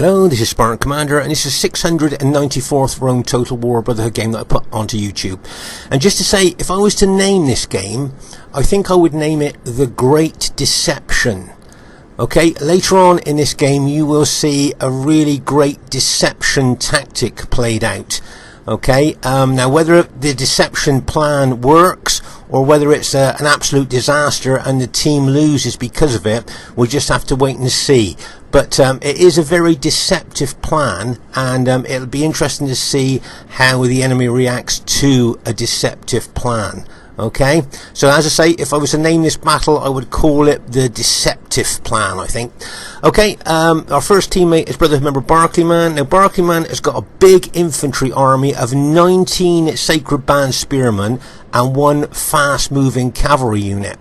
Hello, this is Spartan Commander, and this is 694th Rome Total War Brotherhood game that I put onto YouTube. And just to say, if I was to name this game, I think I would name it The Great Deception. Okay, later on in this game you will see a really great deception tactic played out. Okay, now whether the deception plan works or whether it's an absolute disaster and the team loses because of it, we'll just have to wait and see. But it is a very deceptive plan, and it'll be interesting to see how the enemy reacts to a deceptive plan. Okay, so as I say, if I was to name this battle, I would call it the deceptive plan, I think. Okay, our first teammate is Brotherhood member Barclayman. Now, Barclayman has got a big infantry army of 19 Sacred Band spearmen and 1 fast-moving cavalry unit.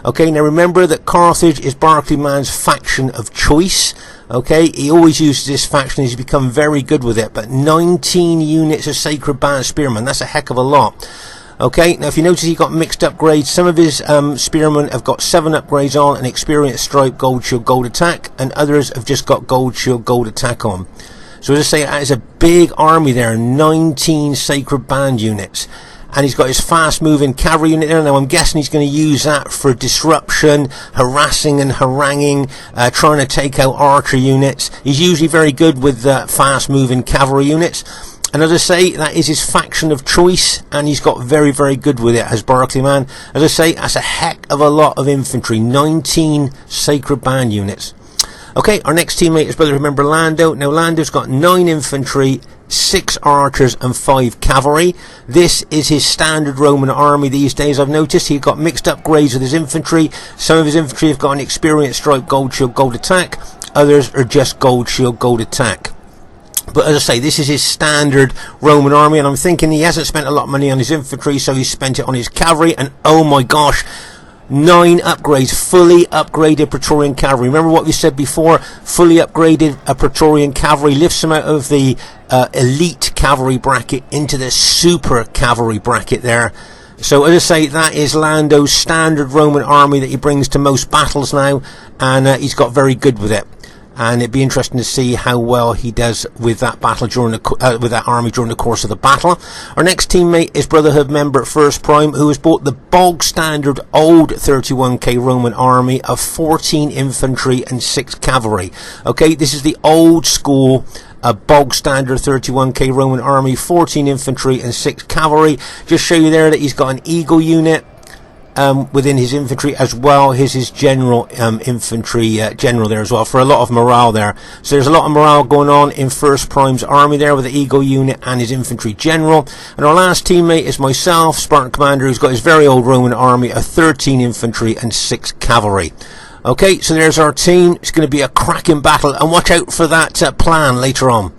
Okay, now remember that Carthage is Barclayman's faction of choice. Okay, he always uses this faction, he's become very good with it, but 19 units of Sacred Band spearmen, that's a heck of a lot. Okay, now if you notice, he got mixed upgrades. Some of his spearmen have got 7 upgrades on, an experienced stripe, gold shield, gold attack, and others have just got gold shield, gold attack on. So as I say, that is a big army there, 19 Sacred Band units. And he's got his fast moving cavalry unit there. Now I'm guessing he's going to use that for disruption, harassing and haranguing, trying to take out archer units. He's usually very good with fast moving cavalry units. And as I say, that is his faction of choice, and he's got very, very good with it as Barclayman. As I say, that's a heck of a lot of infantry, 19 Sacred Band units. Okay, our next teammate is Brotherhood member Lando. Now Lando's got 9 infantry, 6 archers and 5 cavalry. This is his standard Roman army these days. I've noticed he's got mixed upgrades with his infantry. Some of his infantry have got an experienced stripe, gold shield, gold attack. Others are just gold shield, gold attack. But as I say, this is his standard Roman army, and I'm thinking he hasn't spent a lot of money on his infantry, so he's spent it on his cavalry. And oh my gosh, 9 upgrades, fully upgraded Praetorian cavalry. Remember what we said before, fully upgraded Praetorian cavalry lifts him out of the elite cavalry bracket into the super cavalry bracket there. So as I say, that is Lando's standard Roman army that he brings to most battles now, and he's got very good with it. And it'd be interesting to see how well he does with that battle during the with that army during the course of the battle. Our next teammate is Brotherhood member First Prime, who has bought the bog standard old 31k Roman army of 14 infantry and 6 cavalry. Okay, this is the old school bog standard 31k Roman army, 14 infantry and 6 cavalry. Just show you there that he's got an eagle unit within his infantry, as well as his general infantry general there as well, for a lot of morale there. So there's a lot of morale going on in First Prime's army there with the eagle unit and his infantry general. And our last teammate is myself, Spartan Commander, who's got his very old Roman army of 13 infantry and 6 cavalry. Okay, so there's our team. It's going to be a cracking battle, and watch out for that plan later on.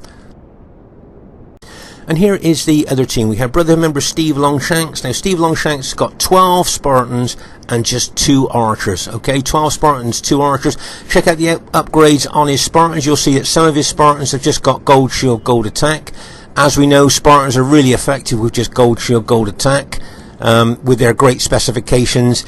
And here is the other team. We have Brotherhood member Steve Longshanks. Now Steve Longshanks has got 12 Spartans and just 2 archers. Okay, 12 Spartans, 2 archers. Check out the upgrades on his Spartans. You'll see that some of his Spartans have just got gold shield, gold attack. As we know, Spartans are really effective with just gold shield, gold attack, with their great specifications.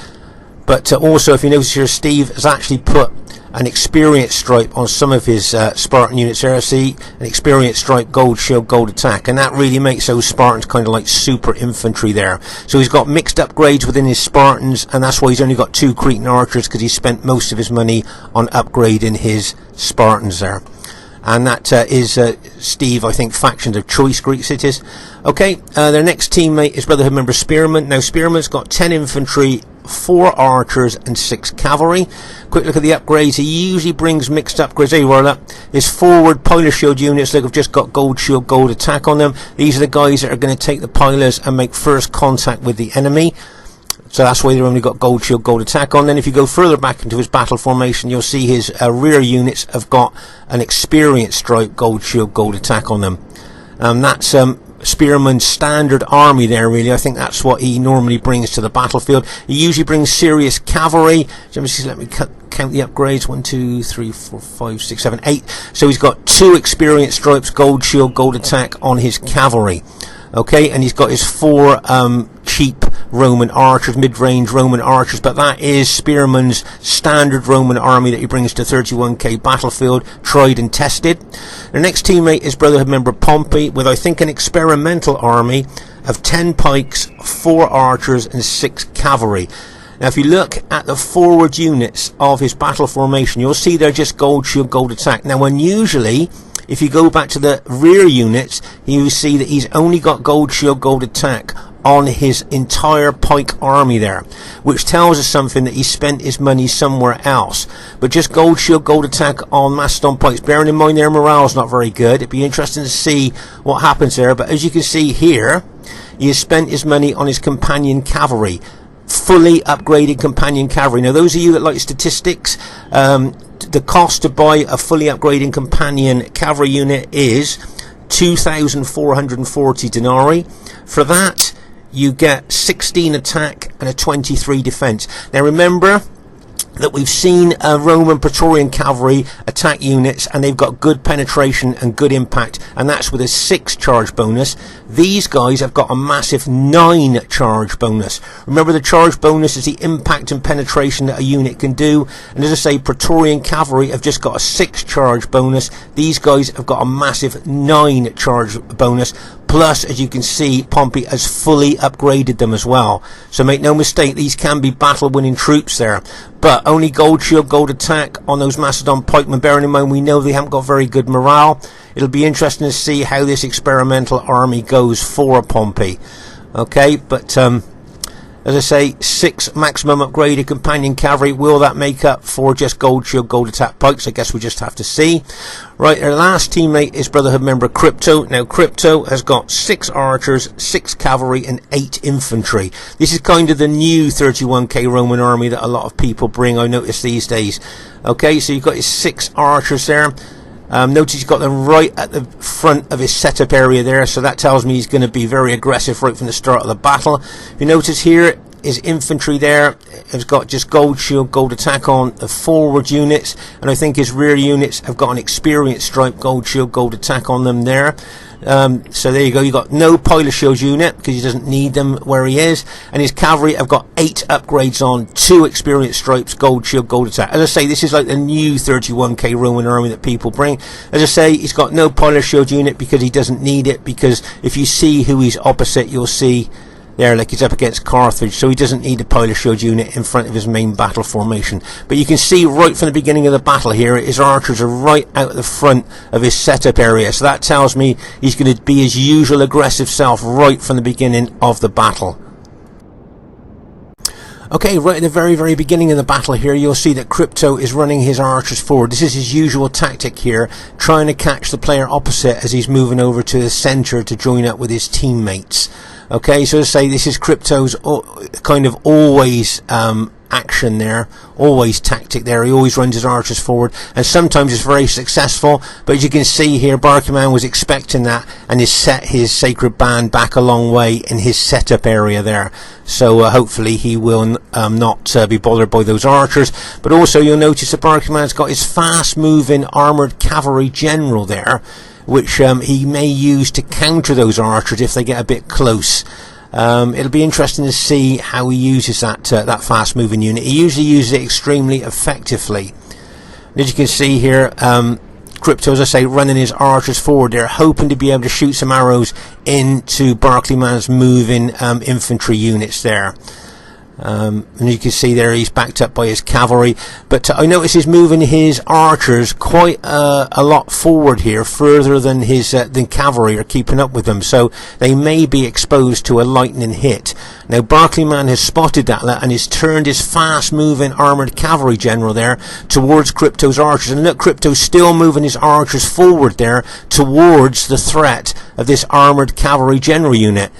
But also, if you notice here, Steve has actually put an experienced stripe on some of his Spartan units there. See, an experienced stripe, gold shield, gold attack, and that really makes those Spartans kind of like super infantry there. So he's got mixed upgrades within his Spartans, and that's why he's only got 2 Cretan archers, because he spent most of his money on upgrading his Spartans there. And that is Steve, I think, faction of choice, Greek it is. Okay, their next teammate is Brotherhood member Spearman. Now Spearman's got 10 infantry, 4 archers and 6 cavalry. Quick look at the upgrades. He usually brings mixed upgrades. There you are, look. His forward pilot shield units, look, have just got gold shield, gold attack on them. These are the guys that are going to take the pilots and make first contact with the enemy. So that's why they've only got gold shield, gold attack on. Then if you go further back into his battle formation, you'll see his rear units have got an experienced stripe, gold shield, gold attack on them. That's Spearman's standard army there, really. I think that's what he normally brings to the battlefield. He usually brings serious cavalry. Let me count the upgrades. 1, 2, 3, 4, 5, 6, 7, 8. So he's got 2 experienced stripes, gold shield, gold attack on his cavalry. Okay, and he's got his 4 cheap Roman archers, mid-range Roman archers, but that is Spearman's standard Roman army that he brings to 31k battlefield, tried and tested. The next teammate is Brotherhood member Pompey, with I think an experimental army of 10 pikes, 4 archers and 6 cavalry. Now if you look at the forward units of his battle formation, you'll see they're just gold shield, gold attack. Now unusually, if you go back to the rear units, you see that he's only got gold shield, gold attack on his entire pike army there, which tells us something that he spent his money somewhere else. But just gold shield, gold attack on Macedon pikes, bearing in mind their morale's not very good. It'd be interesting to see what happens there. But as you can see here, he has spent his money on his companion cavalry, fully upgraded companion cavalry. Now those of you that like statistics, the cost to buy a fully upgraded companion cavalry unit is 2,440 denarii. For that you get 16 attack and a 23 defense. Now remember that we've seen Roman Praetorian cavalry attack units, and they've got good penetration and good impact, and that's with a 6 charge bonus. These guys have got a massive 9 charge bonus. Remember, the charge bonus is the impact and penetration that a unit can do, and as I say, Praetorian cavalry have just got a 6 charge bonus. These guys have got a massive 9 charge bonus. Plus, as you can see, Pompey has fully upgraded them as well. So make no mistake, these can be battle-winning troops there. But only gold shield, gold attack on those Macedon pikemen. Bearing in mind, we know they haven't got very good morale. It'll be interesting to see how this experimental army goes for Pompey. Okay, but as I say, 6 maximum upgraded companion cavalry. Will that make up for just gold shield, gold attack pikes? I guess we just have to see. Right, our last teammate is Brotherhood member Crypto. Now Crypto has got 6 archers, 6 cavalry and 8 infantry. This is kind of the new 31k Roman army that a lot of people bring, I notice these days. Okay, so you've got his 6 archers there. Notice he's got them right at the front of his setup area there, so that tells me he's going to be very aggressive right from the start of the battle. If you notice here, his infantry there has got just gold shield, gold attack on the forward units, and I think his rear units have got an experienced stripe, gold shield, gold attack on them there. So there you go, you've got no pilot shield unit because he doesn't need them where he is, and his cavalry have got 8 upgrades on, 2 experienced stripes, gold shield, gold attack. As I say, this is like the new 31k Roman army that people bring. As I say, he's got no pilot shield unit because he doesn't need it, because if you see who he's opposite, you'll see there, like he's up against Carthage, so he doesn't need a pilot shield unit in front of his main battle formation. But you can see right from the beginning of the battle here, his archers are right out at the front of his setup area, so that tells me he's going to be his usual aggressive self right from the beginning of the battle. Okay, right at the very beginning of the battle here, you'll see that Crypto is running his archers forward. This is his usual tactic here, trying to catch the player opposite as he's moving over to the centre to join up with his teammates. Okay, so to say, this is Crypto's kind of always action there, always tactic there. He always runs his archers forward, and sometimes it's very successful. But as you can see here, Barkyman was expecting that, and has set his sacred band back a long way in his setup area there. So hopefully he will not be bothered by those archers. But also you'll notice that Barkyman's got his fast-moving armoured cavalry general there, which he may use to counter those archers if they get a bit close. It'll be interesting to see how he uses that fast-moving unit. He usually uses it extremely effectively. And as you can see here, Crypto, as I say, running his archers forward. They're hoping to be able to shoot some arrows into Barclayman's moving infantry units there. And you can see there he's backed up by his cavalry, but I notice he's moving his archers quite a lot forward here, further than his than cavalry are keeping up with them, so they may be exposed to a lightning hit. Now Barclayman has spotted that and has turned his fast moving armoured cavalry general there towards Crypto's archers, and look, Crypto's still moving his archers forward there towards the threat of this armoured cavalry general unit.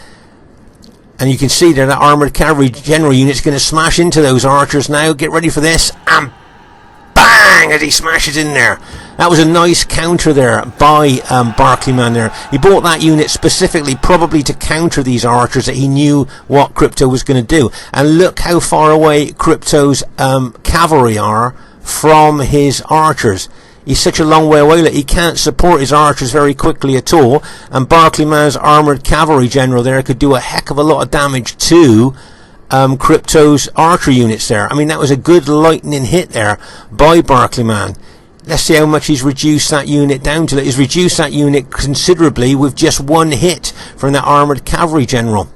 And you can see there that armoured cavalry general unit's going to smash into those archers now. Get ready for this. And bang! As he smashes in there. That was a nice counter there by Barclayman there. He bought that unit specifically probably to counter these archers, that he knew what Crypto was going to do. And look how far away Crypto's cavalry are from his archers. He's such a long way away that he can't support his archers very quickly at all, and Barclayman's armoured cavalry general there could do a heck of a lot of damage to Crypto's archer units there. I mean, that was a good lightning hit there by Barclayman. Let's see how much he's reduced that unit down to. He's reduced that unit considerably with just one hit from that armoured cavalry general.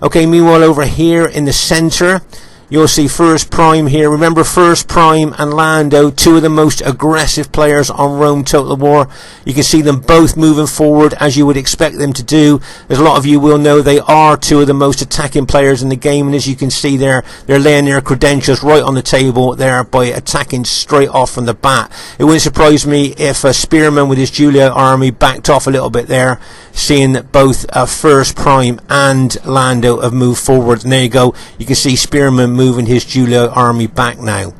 Okay, meanwhile over here in the centre, you'll see First Prime here. Remember, First Prime and Lando, two of the most aggressive players on Rome Total War. You can see them both moving forward as you would expect them to do. As a lot of you will know, they are two of the most attacking players in the game. And as you can see there, they're laying their credentials right on the table there by attacking straight off from the bat. It wouldn't surprise me if a Spearman with his Julia army backed off a little bit there, seeing that both First Prime and Lando have moved forward. And there you go. You can see Spearman moving his Julia army back now.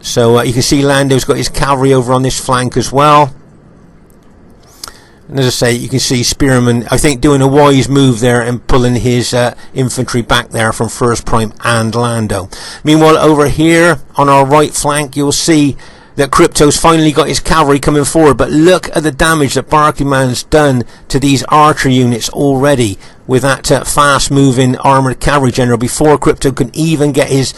So you can see Lando's got his cavalry over on this flank as well. And as I say, you can see Spearman, I think, doing a wise move there and pulling his infantry back there from First Prime and Lando. Meanwhile, over here on our right flank, you'll see that Crypto's finally got his cavalry coming forward, but look at the damage that Barclayman's done to these archer units already with that fast-moving armoured cavalry general before Crypto can even get his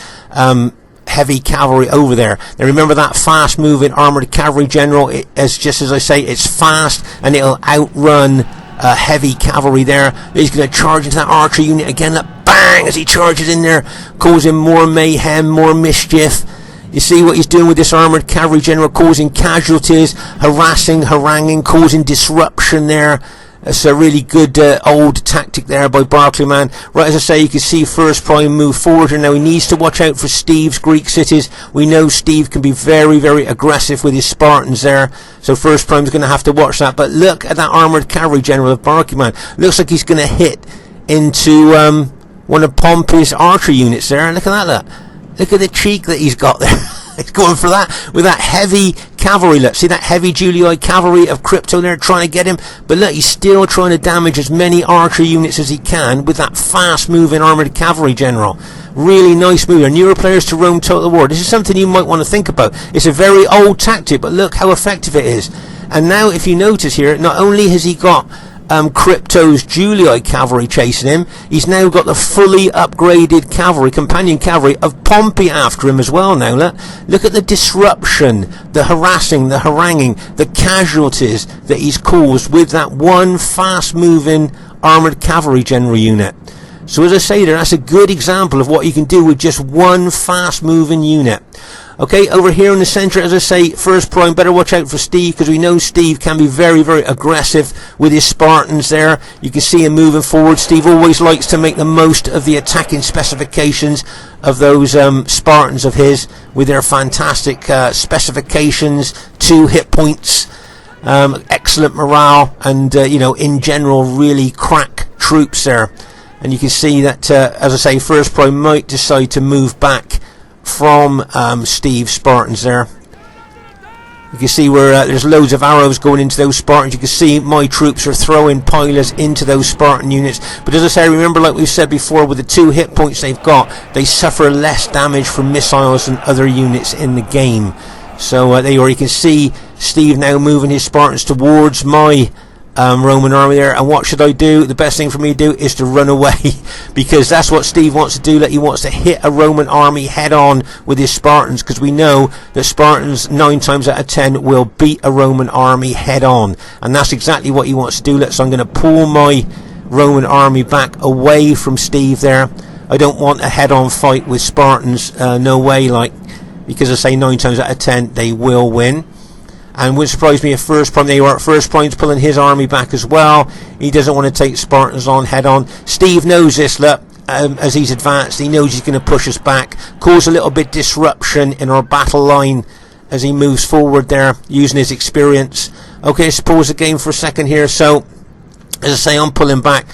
heavy cavalry over there. Now remember, that fast-moving armoured cavalry general, just as I say, it's fast and it'll outrun heavy cavalry there. He's going to charge into that archer unit again. Look, bang, as he charges in there, causing more mayhem, more mischief. You see what he's doing with this armoured cavalry general, causing casualties, harassing, haranguing, causing disruption there. It's a really good old tactic there by Barclayman. Right, as I say, you can see First Prime move forward, and now he needs to watch out for Steve's Greek cities. We know Steve can be very, very aggressive with his Spartans there, so First Prime's going to have to watch that. But look at that armoured cavalry general of Barclayman. Looks like he's going to hit into one of Pompey's archer units there. Look at that, look. Look at the cheek that he's got there. He's going for that with that heavy cavalry. Look, see that heavy Julii cavalry of Crypto there trying to get him. But look, he's still trying to damage as many archer units as he can with that fast-moving armoured cavalry general. Really nice move. There. Newer players to Rome Total War. This is something you might want to think about. It's a very old tactic, but look how effective it is. And now, if you notice here, not only has he got Crypto's Julii cavalry chasing him, he's now got the fully upgraded cavalry, companion cavalry of Pompey after him as well now. Look at the disruption, the harassing, the haranguing, the casualties that he's caused with that one fast-moving armoured cavalry general unit. So as I say there, that's a good example of what you can do with just one fast-moving unit. Okay, over here in the centre, as I say, First Prime, better watch out for Steve, because we know Steve can be very, very aggressive with his Spartans there. You can see him moving forward. Steve always likes to make the most of the attacking specifications of those Spartans of his with their fantastic specifications, 2 hit points, excellent morale, and, in general, really crack troops there. And you can see that, as I say, First Prime might decide to move back from Steve's Spartans there. You can see where there's loads of arrows going into those Spartans. You can see my troops are throwing pilers into those Spartan units. But as I say, remember, like we've said before, with the 2 hit points they've got, they suffer less damage from missiles than other units in the game. So there you can see Steve now moving his Spartans towards my Roman army there. And what should I do? The best thing for me to do is to run away, because that's what Steve wants to do. That he wants to hit a Roman army head on with his Spartans, because we know that Spartans 9 times out of 10 will beat a Roman army head on, and that's exactly what he wants to do. So I'm going to pull my Roman army back away from Steve there. I don't want a head on fight with Spartans, no way, because I say 9 times out of 10 they will win. And wouldn't surprise me if First Prime's pulling his army back as well. He doesn't want to take Spartans on head on. Steve knows this, look, as he's advanced. He knows he's going to push us back, cause a little bit disruption in our battle line as he moves forward there, using his experience. Okay, let's pause the game for a second here. So, as I say, I'm pulling back,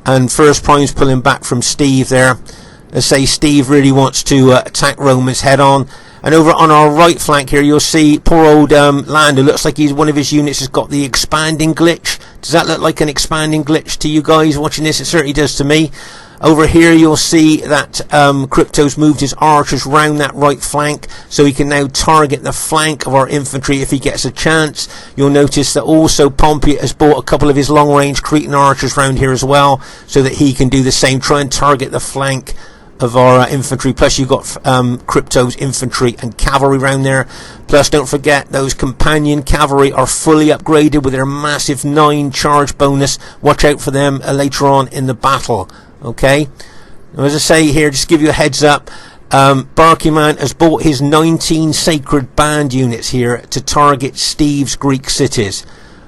and First Prime's pulling back from Steve there. As I say, Steve really wants to attack Romans head on. And over on our right flank here, you'll see poor old Lando. Looks like one of his units has got the expanding glitch. Does that look like an expanding glitch to you guys watching this? It certainly does to me. Over here, you'll see that Crypto's moved his archers round that right flank, so he can now target the flank of our infantry if he gets a chance. You'll notice that also Pompey has brought a couple of his long-range Cretan archers round here as well, so that he can do the same, try and target the flank of our infantry, plus you've got Crypto's infantry and cavalry around there. Plus don't forget those companion cavalry are fully upgraded with their massive 9 charge bonus. Watch out for them later on in the battle. Okay, now, as I say here, just give you a heads up, Barclayman has bought his 19 sacred band units here to target Steve's Greek cities.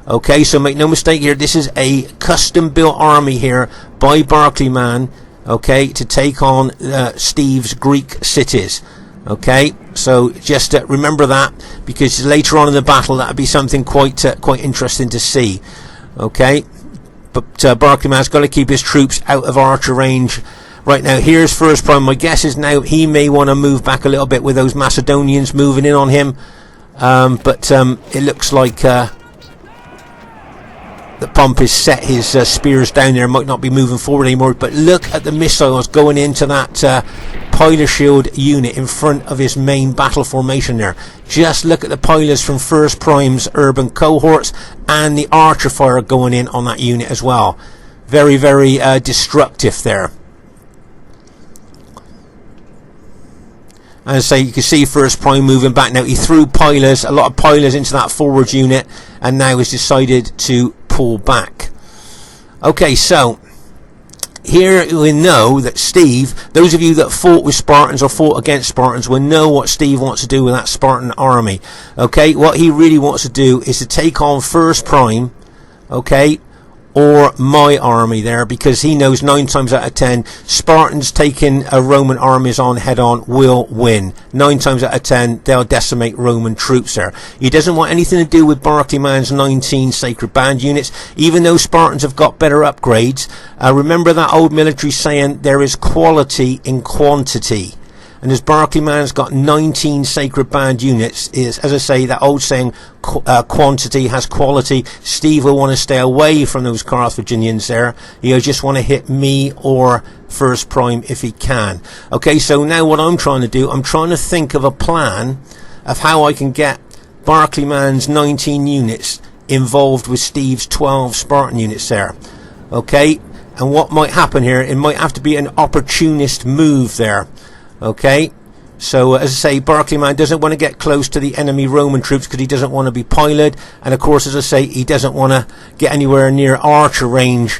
Okay, so make no mistake here, this is a custom built army here by Barclayman, okay, to take on Steve's Greek cities. Okay, so just remember that, because later on in the battle that would be something quite interesting to see. Okay, but Barclayman's got to keep his troops out of archer range. Right now, here's First Prime. My guess is now he may want to move back a little bit with those Macedonians moving in on him, but it looks like the Pompey's set his spears down there, might not be moving forward anymore. But look at the missiles going into that piler shield unit in front of his main battle formation there. Just look at the pilers from First Prime's urban cohorts and the archer fire going in on that unit as well. Very, very destructive there. As I say, you can see First Prime moving back now. He threw pilers, a lot of pilers into that forward unit, and now has decided to pull back. Okay, so here we know that Steve, those of you that fought with Spartans or fought against Spartans will know what Steve wants to do with that Spartan army. Okay, what he really wants to do is to take on First Prime, okay, or my army there, because he knows 9 times out of 10 Spartans taking a Roman armies on head on will win. 9 times out of 10 they'll decimate Roman troops there. He doesn't want anything to do with Barclayman's 19 sacred band units, even though Spartans have got better upgrades. Remember that old military saying, there is quality in quantity. And as Barclayman's got 19 sacred band units, is, as I say, that old saying, quantity has quality. Steve will want to stay away from those Carthaginians there. He'll just want to hit me or First Prime if he can. Okay, so now what I'm trying to do, I'm trying to think of a plan of how I can get Barclayman's 19 units involved with Steve's 12 Spartan units there. Okay, and what might happen here, it might have to be an opportunist move there. Okay, so as I say, Barclayman doesn't want to get close to the enemy Roman troops because he doesn't want to be piloted, and of course, as I say, he doesn't want to get anywhere near archer range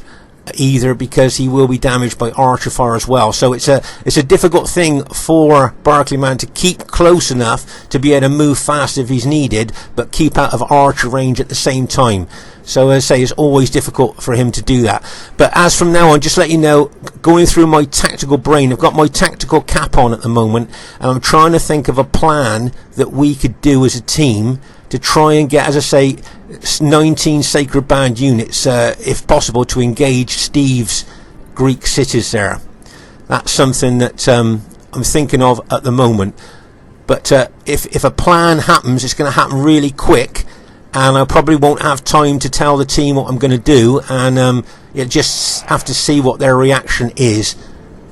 either, because he will be damaged by archer fire as well. So it's a difficult thing for Barclayman to keep close enough to be able to move fast if he's needed, but keep out of archer range at the same time. So as I say, it's always difficult for him to do that. But as from now on, just let you know, going through my tactical brain, I've got my tactical cap on at the moment, and I'm trying to think of a plan that we could do as a team to try and get, as I say, 19 sacred band units, if possible, to engage Steve's Greek cities there. That's something that I'm thinking of at the moment. But if a plan happens, it's going to happen really quick, and I probably won't have time to tell the team what I'm going to do, and you'll just have to see what their reaction is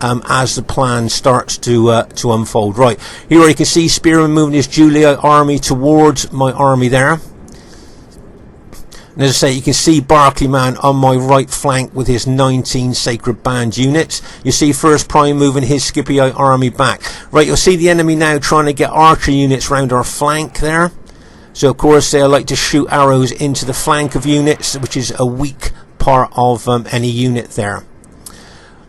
as the plan starts to unfold. Right, here you can see Spearman moving his Julia army towards my army there. And as I say, you can see Barclayman on my right flank with his 19 sacred band units. You see First Prime moving his Scipio army back. Right, you'll see the enemy now trying to get archer units round our flank there. So of course they'll like to shoot arrows into the flank of units, which is a weak part of any unit there.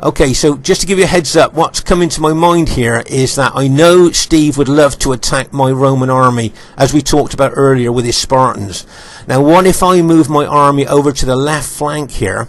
Okay, so just to give you a heads up, what's coming to my mind here is that I know Steve would love to attack my Roman army, as we talked about earlier with his Spartans. Now, what if I move my army over to the left flank here,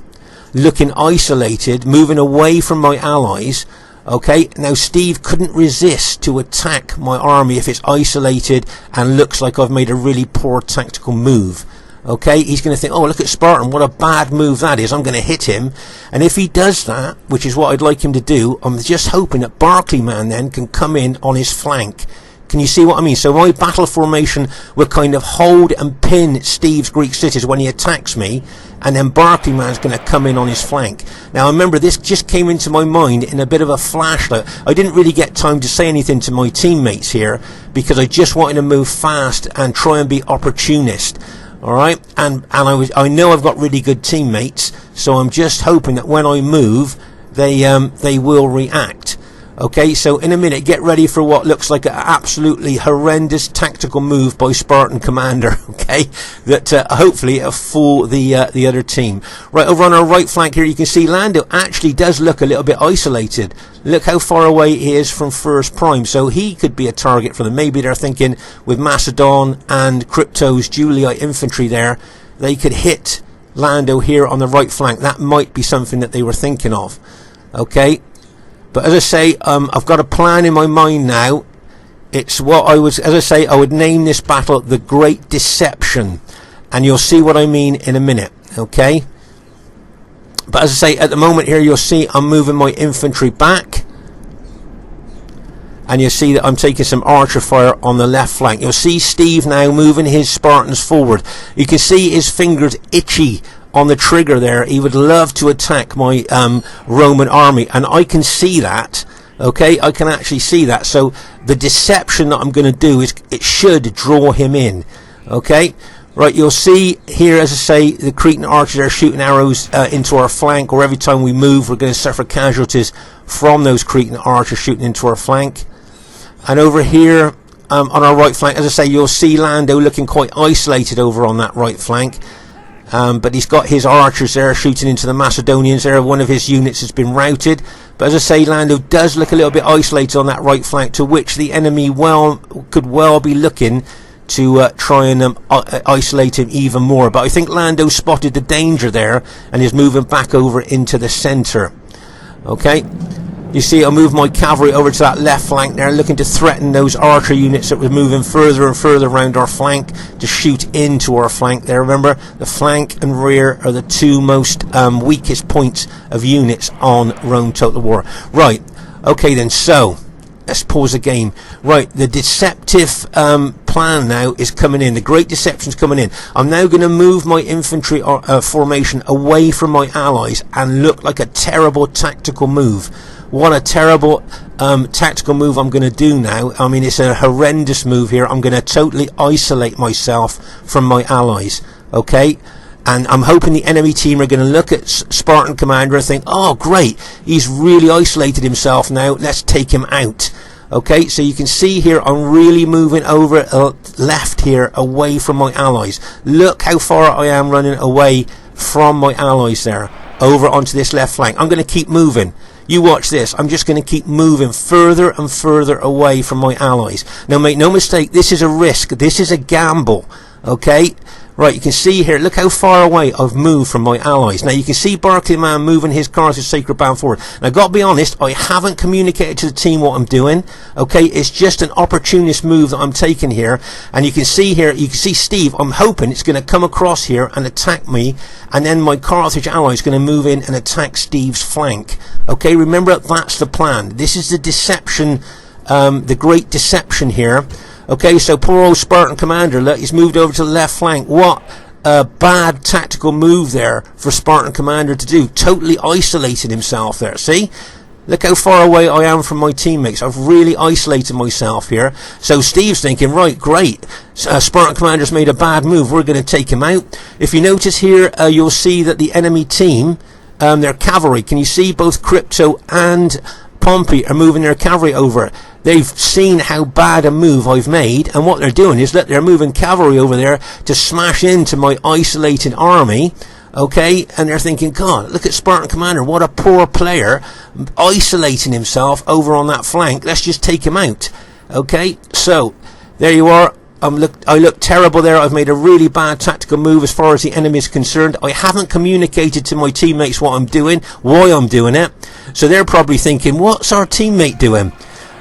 looking isolated, moving away from my allies? Okay, now Steve couldn't resist to attack my army if it's isolated and looks like I've made a really poor tactical move. Okay, he's going to think, oh, look at Spartan, what a bad move that is, I'm going to hit him. And if he does that, which is what I'd like him to do, I'm just hoping that Barclayman then can come in on his flank. Can you see what I mean? So my battle formation will kind of hold and pin Steve's Greek cities when he attacks me, and then Barclayman's going to come in on his flank. Now remember, this just came into my mind in a bit of a flashlight. I didn't really get time to say anything to my teammates here, because I just wanted to move fast and try and be opportunist. Alright, and I know I've got really good teammates, so I'm just hoping that when I move, they will react. Okay, so in a minute, get ready for what looks like an absolutely horrendous tactical move by Spartan commander. Okay, that hopefully it'll fool the other team. Right, over on our right flank here, you can see Lando actually does look a little bit isolated. Look how far away he is from first prime, so he could be a target for them. Maybe they're thinking with Macedon and Crypto's Juliite infantry there, they could hit Lando here on the right flank. That might be something that they were thinking of. Okay. But as I say, I've got a plan in my mind now. It's what I was, as I say, I would name this battle the Great Deception. And you'll see what I mean in a minute, okay? But as I say, at the moment here, you'll see I'm moving my infantry back. And you'll see that I'm taking some archer fire on the left flank. You'll see Steve now moving his Spartans forward. You can see his fingers itchy on the trigger there. He would love to attack my Roman army, and I can see that. Okay, I can actually see that. So the deception that I'm going to do is it should draw him in. Okay, right, you'll see here, as I say, the Cretan archers are shooting arrows into our flank, or every time we move we're going to suffer casualties from those Cretan archers shooting into our flank. And over here on our right flank, as I say, you'll see Lando looking quite isolated over on that right flank. But he's got his archers there shooting into the Macedonians there. One of his units has been routed. But as I say, Lando does look a little bit isolated on that right flank, to which the enemy could well be looking to try and isolate him even more. But I think Lando spotted the danger there and is moving back over into the centre. Okay. You see, I'll move my cavalry over to that left flank there, looking to threaten those archer units that were moving further and further around our flank to shoot into our flank there. Remember, the flank and rear are the two most weakest points of units on Rome Total War. Right, okay then, so let's pause the game. Right, the deceptive plan now is coming in. The Great Deception's coming in. I'm now going to move my infantry formation away from my allies and look like a terrible tactical move. What a terrible tactical move I'm going to do now. I mean, it's a horrendous move here. I'm going to totally isolate myself from my allies. Okay? And I'm hoping the enemy team are going to look at Spartan commander and think, oh, great, he's really isolated himself now. Let's take him out. Okay, so you can see here I'm really moving over left here away from my allies. Look how far I am running away from my allies there, over onto this left flank. I'm going to keep moving. You watch this. I'm just going to keep moving further and further away from my allies. Now, make no mistake, this is a risk. This is a gamble. Okay? Right, you can see here, look how far away I've moved from my allies. Now, you can see Barclay Man moving his Carthage Sacred Band forward. Now, I've got to be honest, I haven't communicated to the team what I'm doing. Okay, it's just an opportunist move that I'm taking here. And you can see here, you can see Steve, I'm hoping it's going to come across here and attack me. And then my Carthage ally is going to move in and attack Steve's flank. Okay, remember, that's the plan. This is the deception, the Great Deception here. Okay, so poor old Spartan commander, look, he's moved over to the left flank. What a bad tactical move there for Spartan commander to do. Totally isolated himself there, see? Look how far away I am from my teammates. I've really isolated myself here. So Steve's thinking, right, great. Spartan commander's made a bad move. We're going to take him out. If you notice here, you'll see that the enemy team, their cavalry, can you see both Crypto and Pompey are moving their cavalry over? They've seen how bad a move I've made, and what they're doing is that they're moving cavalry over there to smash into my isolated army. Okay, and they're thinking, God, look at Spartan commander, what a poor player, isolating himself over on that flank. Let's just take him out. Okay, so there you are. I look terrible there. I've made a really bad tactical move as far as the enemy is concerned. I haven't communicated to my teammates what I'm doing, why I'm doing it. So they're probably thinking, what's our teammate doing?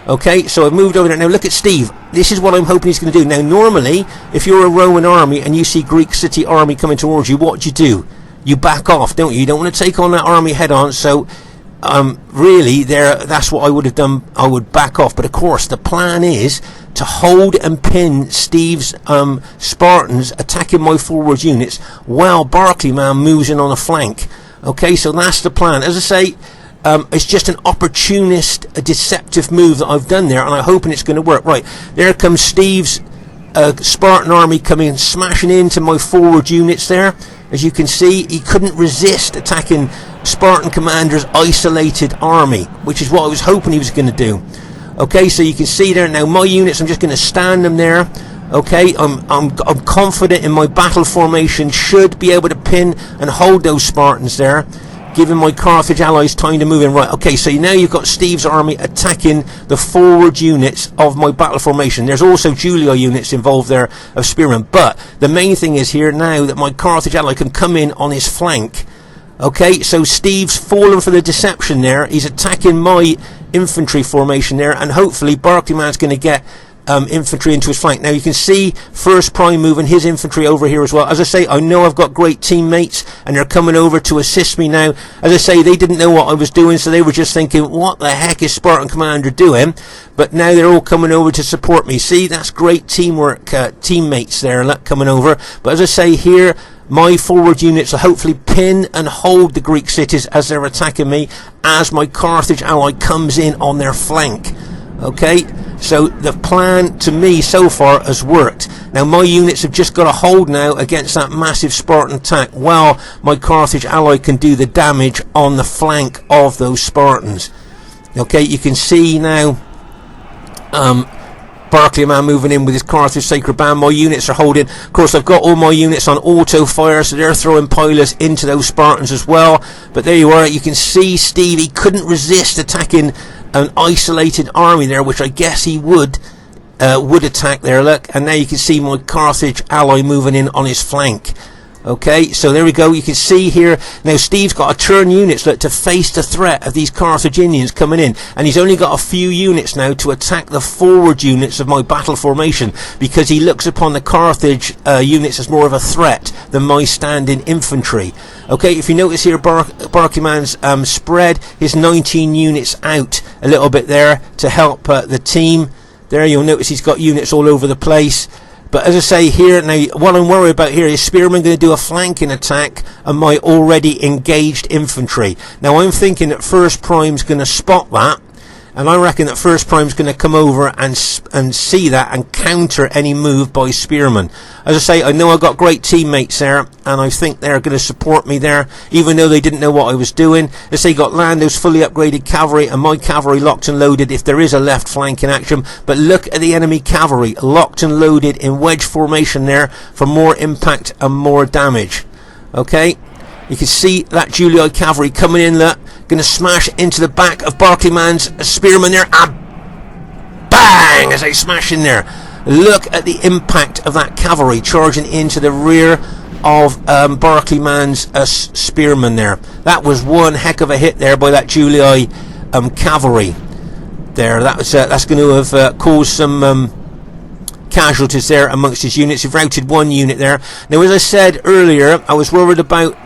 Okay, so I've moved over there. Now look at Steve. This is what I'm hoping he's going to do. Now normally, if you're a Roman army and you see Greek city army coming towards you, what do? You back off, don't you? You don't want to take on that army head on. So really, that's what I would have done. I would back off. But of course, the plan is to hold and pin Steve's Spartans attacking my forward units while Barclay Man moves in on a flank. Okay, so that's the plan. As I say, it's just an opportunist, a deceptive move that I've done there, and I'm hoping it's going to work. Right, there comes Steve's Spartan army coming and smashing into my forward units there. As you can see, he couldn't resist attacking Spartan commander's isolated army, which is what I was hoping he was going to do. Okay, so you can see there now my units, I'm just going to stand them there. Okay, I'm confident in my battle formation, should be able to pin and hold those Spartans there, giving my Carthage allies time to move in. Right, okay, so now you've got Steve's army attacking the forward units of my battle formation. There's also Julii units involved there of spearmen, but the main thing is here now that my Carthage ally can come in on his flank. Okay, so Steve's fallen for the deception there. He's attacking my infantry formation there, and hopefully Barclayman's going to get infantry into his flank. Now you can see First Prime moving his infantry over here as well. As I say, I know I've got great teammates and they're coming over to assist me now. As I say, they didn't know what I was doing, so they were just thinking, what the heck is Spartan Commander doing? But now they're all coming over to support me. See, that's great teamwork, teammates there coming over. But as I say here, my forward units will hopefully pin and hold the Greek cities as they're attacking me, as my Carthage ally comes in on their flank. Okay, so the plan to me so far has worked. Now my units have just got to hold now against that massive Spartan attack, while my Carthage ally can do the damage on the flank of those Spartans. Okay, you can see now Barclayman moving in with his Carthage Sacred Band. My units are holding. Of course, I've got all my units on auto fire, so they're throwing pilers into those Spartans as well. But there you are. You can see Steve, he couldn't resist attacking an isolated army there, which I guess he would attack there. Look, and now you can see my Carthage ally moving in on his flank. Okay, so there we go. You can see here now Steve's got to turn units to face the threat of these Carthaginians coming in, and he's only got a few units now to attack the forward units of my battle formation, because he looks upon the Carthage units as more of a threat than my standing infantry. Okay, if you notice here, Barclayman's spread his 19 units out a little bit there to help the team. There you'll notice he's got units all over the place. But as I say here, now what I'm worried about here is Spearman going to do a flanking attack on my already engaged infantry. Now I'm thinking that First Prime's going to spot that, and I reckon that First Prime's going to come over and see that and counter any move by Spearman. As I say, I know I've got great teammates there, and I think they're going to support me there, even though they didn't know what I was doing. As I say, got Lando's fully upgraded cavalry and my cavalry locked and loaded if there is a left flank in action. But look at the enemy cavalry locked and loaded in wedge formation there for more impact and more damage. Okay, you can see that Julii cavalry coming in, look, going to smash into the back of Barclayman's spearman there, and bang, as they smash in there. Look at the impact of that cavalry charging into the rear of Barclayman's spearman there. That was one heck of a hit there by that Julii cavalry there. That's going to have caused some casualties there amongst his units. He's routed one unit there. Now, as I said earlier, I was worried about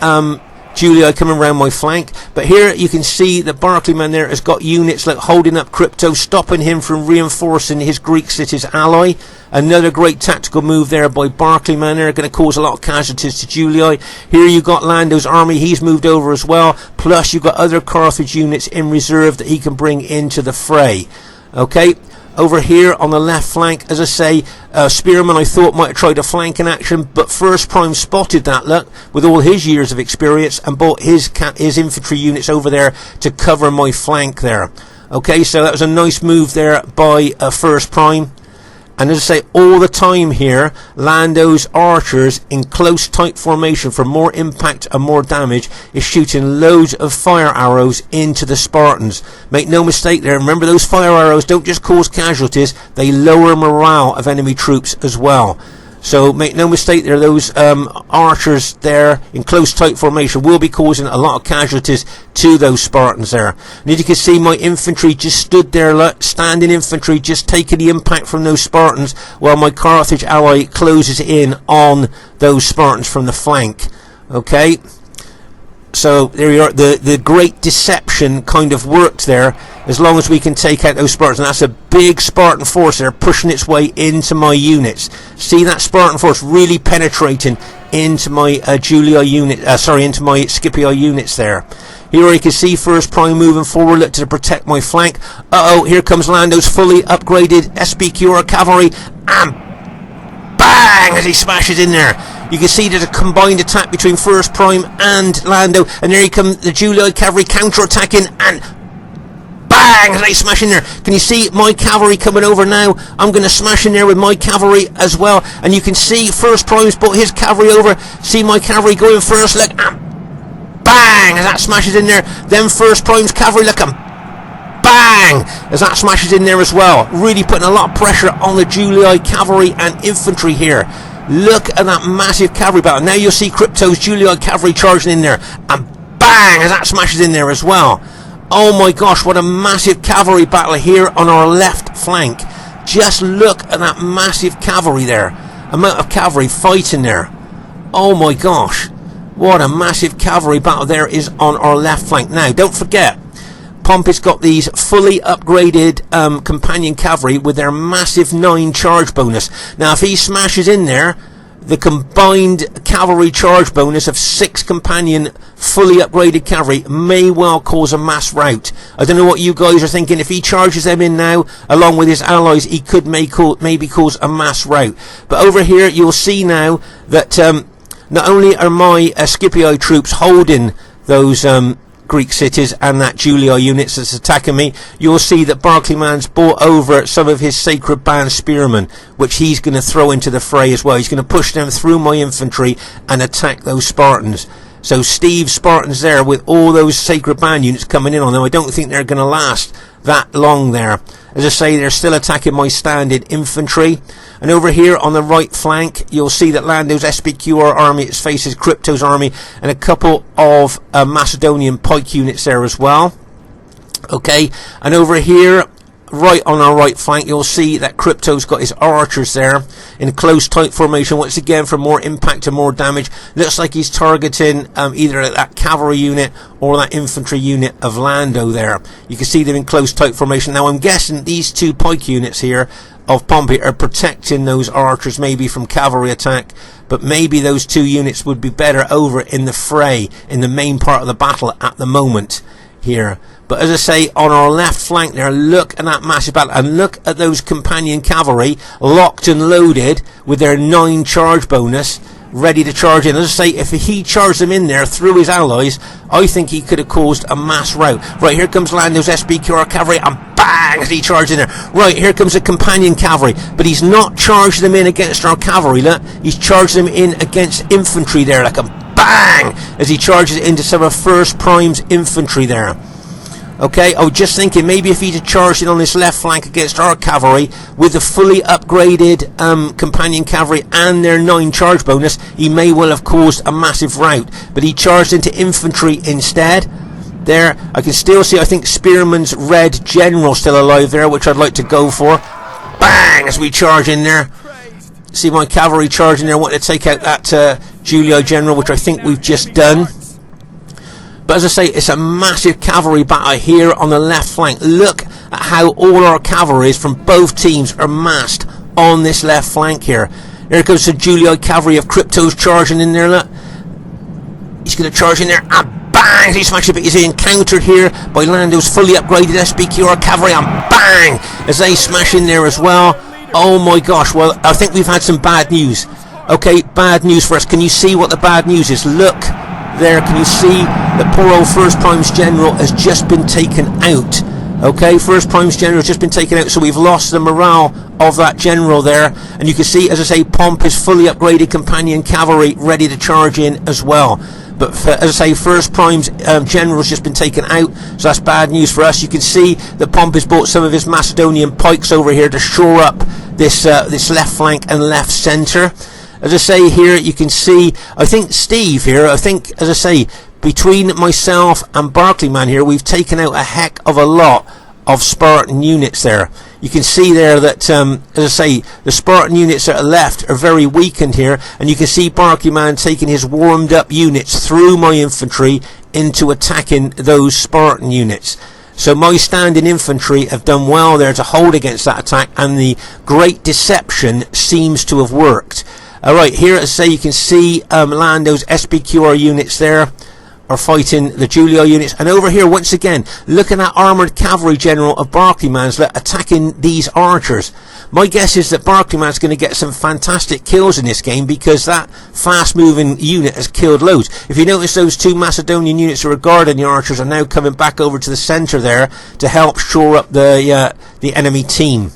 Julii coming around my flank, but here you can see that Barclayman there has got units like holding up Crypto, stopping him from reinforcing his Greek city's ally. Another great tactical move there by Barclayman there, going to cause a lot of casualties to Julii. Here you got Lando's army, he's moved over as well, plus you've got other Carthage units in reserve that he can bring into the fray. Okay, over here on the left flank, as I say, Spearman I thought might have tried a flank in action, but First Prime spotted that, look, with all his years of experience, and brought his infantry units over there to cover my flank there. Okay, so that was a nice move there by First Prime. And as I say, all the time here, Lando's archers in close tight formation for more impact and more damage is shooting loads of fire arrows into the Spartans. Make no mistake there, remember those fire arrows don't just cause casualties, they lower morale of enemy troops as well. So make no mistake there, those archers there in close tight formation will be causing a lot of casualties to those Spartans there. And as you can see, my infantry just stood there, standing infantry, just taking the impact from those Spartans, while my Carthage ally closes in on those Spartans from the flank. Okay, so there you are. The great deception kind of worked there, as long as we can take out those Spartans. And that's a big Spartan force there pushing its way into my units. See that Spartan force really penetrating into my Julii unit, into my Scipii units there. Here you can see First Prime moving forward, look to protect my flank. Here comes Lando's fully upgraded SBQR cavalry, and bang, as he smashes in there. You can see there's a combined attack between First Prime and Lando, and there you come the July cavalry counter-attacking, and bang, as I smash in there. Can you see my cavalry coming over now? I'm going to smash in there with my cavalry as well, and you can see First Prime's brought his cavalry over. See my cavalry going first, look, and bang, as that smashes in there. Then First Prime's cavalry, look, and bang, as that smashes in there as well. Really putting a lot of pressure on the July cavalry and infantry here. Look at that massive cavalry battle. Now you'll see Crypto's July cavalry charging in there, and bang, as that smashes in there as well. Oh my gosh, what a massive cavalry battle here on our left flank. Just look at that massive cavalry there. Amount of cavalry fighting there. Oh my gosh, what a massive cavalry battle there is on our left flank. Now, don't forget, Pompey's got these fully upgraded companion cavalry with their massive 9 charge bonus. Now, if he smashes in there, the combined cavalry charge bonus of 6 companion fully upgraded cavalry may well cause a mass rout. I don't know what you guys are thinking. If he charges them in now, along with his allies, he could maybe cause a mass rout. But over here, you'll see now that not only are my Scipii troops holding those Greek cities and that Julia units that's attacking me, you'll see that Barclayman's brought over some of his sacred band spearmen, which he's going to throw into the fray as well. He's going to push them through my infantry and attack those Spartans. So Steve's Spartans there with all those sacred band units coming in on them, I don't think they're going to last that long there. As I say, they're still attacking my standard infantry. And over here on the right flank, you'll see that Lando's SPQR army faces Crypto's army, and a couple of Macedonian pike units there as well. Okay, and over here, right on our right flank, you'll see that Crypto's got his archers there in a close tight formation, once again for more impact and more damage. Looks like he's targeting either that cavalry unit or that infantry unit of Lando there. You can see them in close tight formation. Now I'm guessing these 2 pike units here of Pompey are protecting those archers maybe from cavalry attack, but maybe those 2 units would be better over in the fray, in the main part of the battle at the moment here. But as I say, on our left flank there, look at that massive battle, and look at those companion cavalry locked and loaded with their 9 charge bonus, ready to charge in. As I say, if he charged them in there through his allies, I think he could have caused a mass rout. Right, here comes Lando's SPQR cavalry, and bang, as he charged in there. Right, here comes the companion cavalry, but he's not charged them in against our cavalry, look. He's charged them in against infantry there, like a bang, as he charges into some of First Prime's infantry there. Okay, I was just thinking maybe if he'd have charged in on this left flank against our cavalry with the fully upgraded companion cavalry and their 9 charge bonus, he may well have caused a massive rout. But he charged into infantry instead. There, I can still see, I think, Spearman's red general still alive there, which I'd like to go for. Bang, as we charge in there. See my cavalry charging there, wanting to take out that Julio general, which I think we've just done. But as I say, it's a massive cavalry battle here on the left flank. Look at how all our cavalries from both teams are massed on this left flank here. There goes the Julio cavalry of Crypto's charging in there, look. He's going to charge in there, and bang, he smashes it, but he's encountered here by Lando's fully upgraded SPQR cavalry, and bang, as they smash in there as well. Oh my gosh, well, I think we've had some bad news. Okay, bad news for us. Can you see what the bad news is? Look. There, can you see that poor old First Prime's general has just been taken out? Okay, First Prime's general has just been taken out, so we've lost the morale of that general there. And you can see, as I say, Pompey's fully upgraded companion cavalry ready to charge in as well. But as I say, First Prime's general has just been taken out, so that's bad news for us. You can see that Pompey's brought some of his Macedonian pikes over here to shore up this left flank and left centre. As I say here, you can see, I think Steve here, as I say, between myself and Barclayman here, we've taken out a heck of a lot of Spartan units there. You can see there that, as I say, the Spartan units that are left are very weakened here, and you can see Barclayman taking his warmed up units through my infantry into attacking those Spartan units. So my standing infantry have done well there to hold against that attack, and the great deception seems to have worked. Alright, here as I say, you can see Lando's SPQR units there are fighting the Julio units. And over here, once again, look at that armoured cavalry general of Barclayman's attacking these archers. My guess is that Barclayman's going to get some fantastic kills in this game, because that fast-moving unit has killed loads. If you notice, those two Macedonian units who are guarding the archers are now coming back over to the centre there to help shore up the enemy team.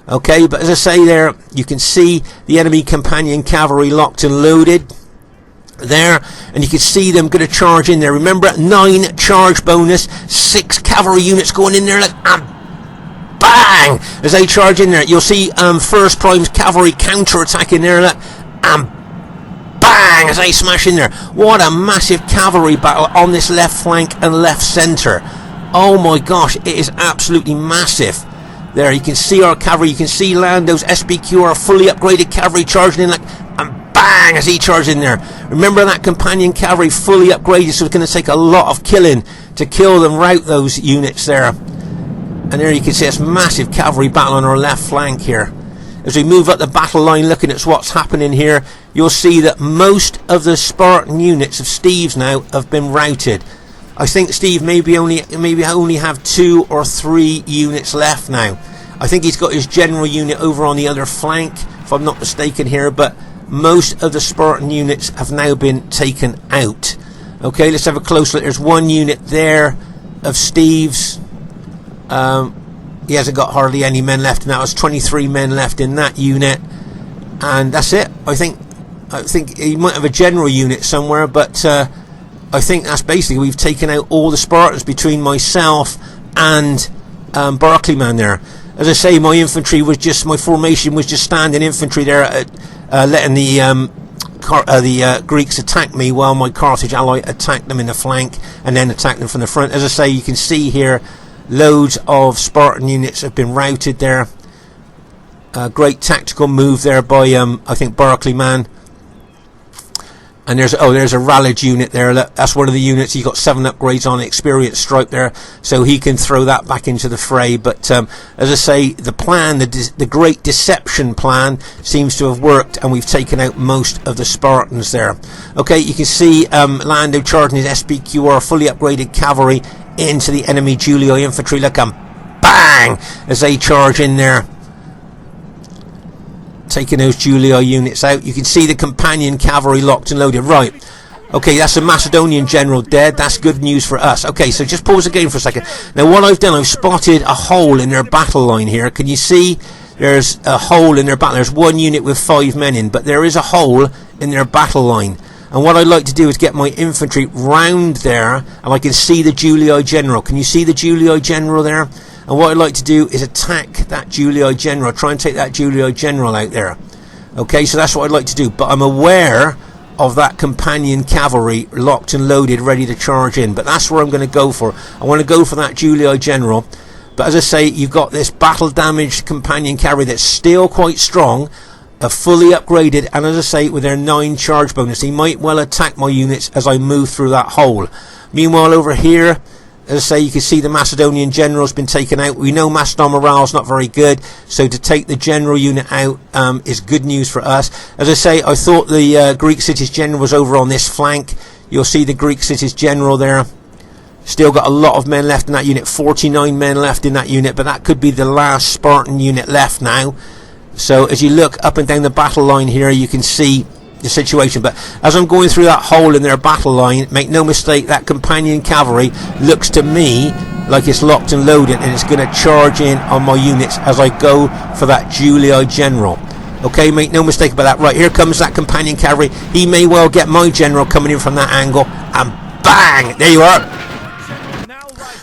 Okay, but as I say there, you can see the enemy companion cavalry locked and loaded there, and you can see them going to charge in there. Remember, 9 charge bonus, 6 cavalry units going in there, like, and bang, as they charge in there. You'll see First Prime's cavalry counter-attack in there, like, and bang, as they smash in there. What a massive cavalry battle on this left flank and left centre. Oh my gosh, it is absolutely massive. There, you can see our cavalry, you can see Lando's SBQ, our fully upgraded cavalry, charging in, like, and bang, as he charged in there. Remember, that companion cavalry fully upgraded, so it's going to take a lot of killing to kill them, rout those units there. And there you can see this massive cavalry battle on our left flank here. As we move up the battle line, looking at what's happening here, you'll see that most of the Spartan units of Steve's now have been routed. I think Steve maybe only have 2 or 3 units left now. I think he's got his general unit over on the other flank, if I'm not mistaken here, but most of the Spartan units have now been taken out. Okay, let's have a close look. There's 1 unit there of Steve's. He hasn't got hardly any men left, and that was 23 men left in that unit, and that's it. I think he might have a general unit somewhere, but I think that's basically, we've taken out all the Spartans between myself and Barclayman there. As I say, my formation was just standing infantry there, letting the Greeks attack me while my Carthage ally attacked them in the flank and then attacked them from the front. As I say, you can see here, loads of Spartan units have been routed there. Great tactical move there by I think Barclayman. And there's a Rallied unit there. That's one of the units. He got 7 upgrades on experience stripe there, so he can throw that back into the fray. But as I say, the plan, the great deception plan, seems to have worked, and we've taken out most of the Spartans there. Okay, you can see Lando charging his SBQR fully upgraded cavalry into the enemy Julio infantry. Look, bang, as they charge in there, taking those Julio units out. You can see the companion cavalry locked and loaded. Right, okay, that's a Macedonian general dead. That's good news for us. Okay, so just pause the game for a second. Now what I've done, I've spotted a hole in their battle line here. Can you see there's a hole in their battle? There's 1 unit with 5 men in, but there is a hole in their battle line. And what I'd like to do is get my infantry round there, and I can see the Julio general. Can you see the Julio general there? And what I'd like to do is attack that Julio general, try and take that Julio general out there. Okay, so that's what I'd like to do. But I'm aware of that companion cavalry locked and loaded, ready to charge in. But that's where I'm going to go for. I want to go for that Julio general. But as I say, you've got this battle damaged companion cavalry that's still quite strong, fully upgraded, and as I say, with their 9 charge bonus, he might well attack my units as I move through that hole. Meanwhile, over here, as I say, you can see the Macedonian general's been taken out. We know Macedon morale's not very good, so to take the general unit out is good news for us. As I say, I thought the Greek city's general was over on this flank. You'll see the Greek city's general there. Still got a lot of men left in that unit, 49 men left in that unit, but that could be the last Spartan unit left now. So as you look up and down the battle line here, you can see the situation. But as I'm going through that hole in their battle line, make no mistake, that companion cavalry looks to me like it's locked and loaded, and it's going to charge in on my units as I go for that Julio general. Okay, make no mistake about that. Right, here comes that companion cavalry. He may well get my general coming in from that angle, and bang, there you are.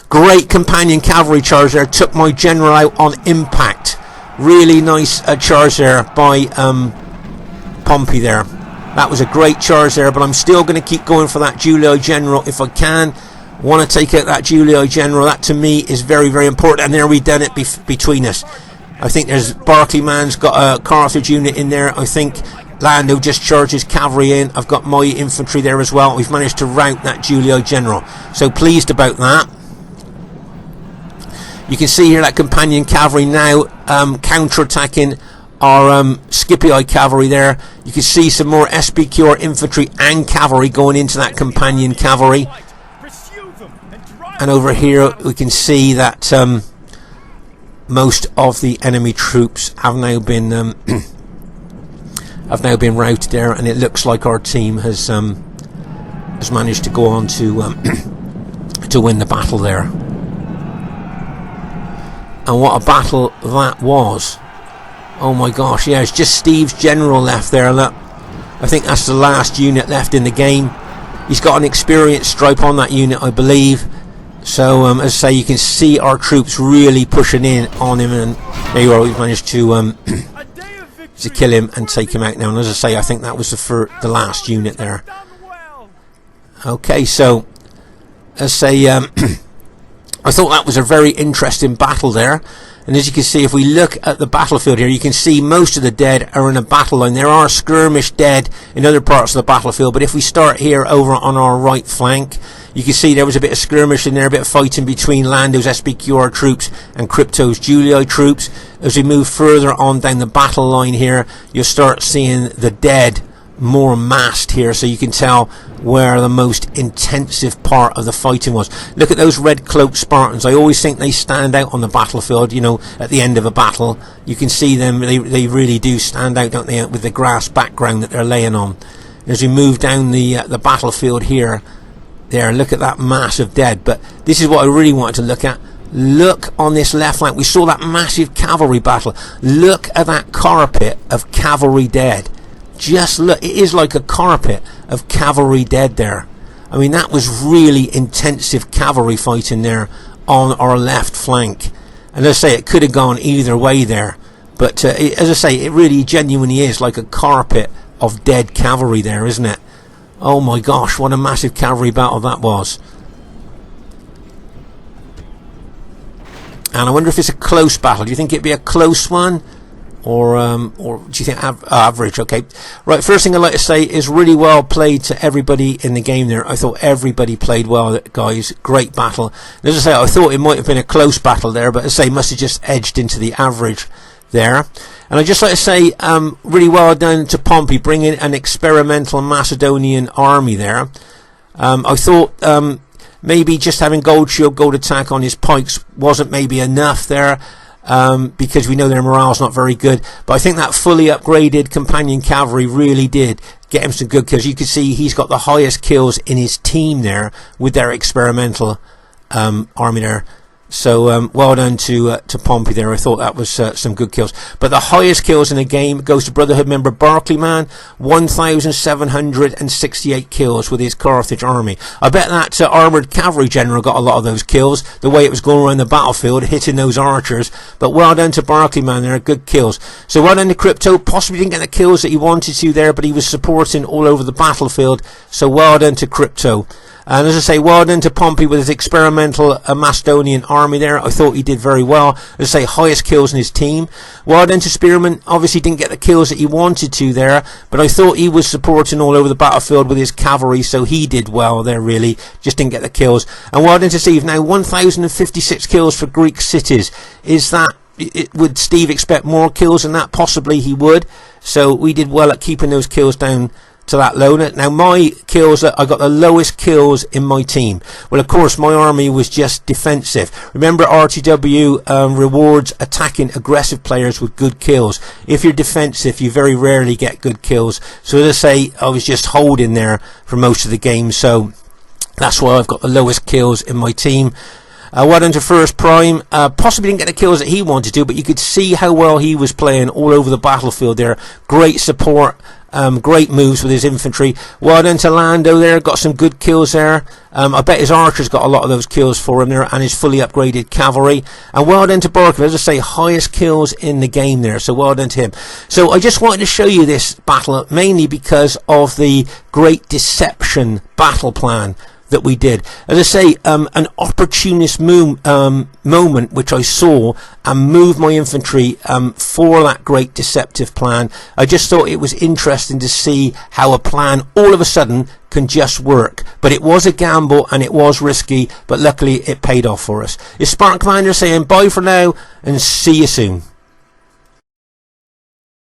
Great companion cavalry charge there, took my general out on impact. Really nice charge there by Pompey there. That was a great charge there, but I'm still going to keep going for that Julio general if I can. Want to take out that Julio general. That to me is very, very important. And there we've done it between us. I think there's Barclayman's got a Carthage unit in there. I think Lando just charges cavalry in. I've got my infantry there as well. We've managed to rout that Julio general. So pleased about that. You can see here that companion cavalry now counter-attacking our Scipii cavalry there. You can see some more SBQ infantry and cavalry going into that companion cavalry. And over here we can see that most of the enemy troops have now been routed there, and it looks like our team has managed to go on to win the battle there. And what a battle that was! Oh my gosh, yeah, it's just Steve's general left there. Look, I think that's the last unit left in the game. He's got an experience stripe on that unit, I believe. So, as I say, you can see our troops really pushing in on him, and there you are, we've managed to kill him and take him out now. And as I say, I think that was the last unit there. Okay, so, as I say, I thought that was a very interesting battle there. And as you can see, if we look at the battlefield here, you can see most of the dead are in a battle line. There are skirmish dead in other parts of the battlefield, but if we start here over on our right flank, you can see there was a bit of skirmish in there, a bit of fighting between Lando's SBQR troops and Crypto's Julii troops. As we move further on down the battle line here, you'll start seeing the dead more massed here, so you can tell where the most intensive part of the fighting was. Look at those red cloaked Spartans. I always think they stand out on the battlefield, you know, at the end of a battle. You can see them, they really do stand out, don't they, with the grass background that they're laying on. As we move down the battlefield here, there, look at that mass of dead. But this is what I really wanted to look at. Look on this left flank. We saw that massive cavalry battle. Look at that carpet of cavalry dead. Just look, it is like a carpet of cavalry dead there. I mean, that was really intensive cavalry fighting there on our left flank. And as I say, it could have gone either way there. But as I say, it really genuinely is like a carpet of dead cavalry there, isn't it? Oh my gosh, what a massive cavalry battle that was. And I wonder if it's a close battle. Do you think it'd be a close one? Or do you think average? Okay, right, first thing I'd like to say is really well played to everybody in the game there. I thought everybody played well, guys. Great battle. As I say, I thought it might have been a close battle there, but as I say, must have just edged into the average there. And I'd just like to say really well done to Pompey bringing an experimental Macedonian army there. I thought maybe just having gold shield, gold attack on his pikes wasn't maybe enough there. Because we know their morale's not very good, but I think that fully upgraded companion cavalry really did get him some good kills. You can see he's got the highest kills in his team there with their experimental army there. So well done to Pompey there. I thought that was some good kills. But the highest kills in the game goes to Brotherhood member Barclayman, 1,768 kills with his Carthage army. I bet that armoured cavalry general got a lot of those kills, the way it was going around the battlefield, hitting those archers. But well done to Barclayman there, good kills. So well done to Crypto, possibly didn't get the kills that he wanted to there, but he was supporting all over the battlefield. So well done to Crypto. And as I say, well done to Pompey with his experimental Macedonian army there. I thought he did very well. As I say, highest kills in his team. Well done to Spearman. Obviously didn't get the kills that he wanted to there, but I thought he was supporting all over the battlefield with his cavalry, so he did well there really. Just didn't get the kills. And well done to Steve. Now 1,056 kills for Greek cities. Is that... would Steve expect more kills than that? Possibly he would. So we did well at keeping those kills down to that low. Now my kills, I got the lowest kills in my team. Well, of course my army was just defensive. Remember, RTW rewards attacking aggressive players with good kills. If you're defensive, you very rarely get good kills. So as I say, I was just holding there for most of the game, so that's why I've got the lowest kills in my team. Well done to First Prime. Possibly didn't get the kills that he wanted to, but you could see how well he was playing all over the battlefield there. Great support, great moves with his infantry. Well done to Lando there, got some good kills there. I bet his archers got a lot of those kills for him there, and his fully upgraded cavalry. And well done to Borkman, as I say, highest kills in the game there, so well done to him. So I just wanted to show you this battle, mainly because of the Great Deception battle plan that we did. As I say, an opportunist moment which I saw and moved my infantry for that great deceptive plan. I just thought it was interesting to see how a plan all of a sudden can just work. But it was a gamble and it was risky, but luckily it paid off for us. It's Spartan Commander saying bye for now and see you soon.